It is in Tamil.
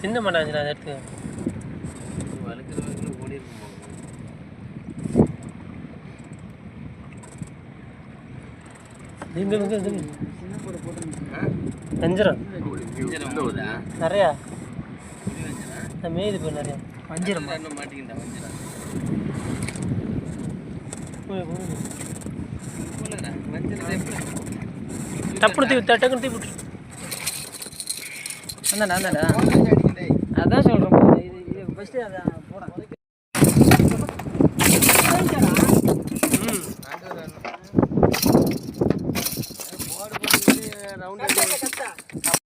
தின்ன மாட்டாங்க அதை எடுத்து வளர்க்குறவங்களும் ஓடி இருக்கும் வஞ்சிரம் நிறையா மேய்து போய் நிறையா வஞ்சிரம் மாட்டிக்கிட்டேன் டப்புனு தீ டக்குனு தீ போட்டு அந்தாண்டா அதான் சொல்கிறேன் இது ஃபஸ்ட்டு அதை போட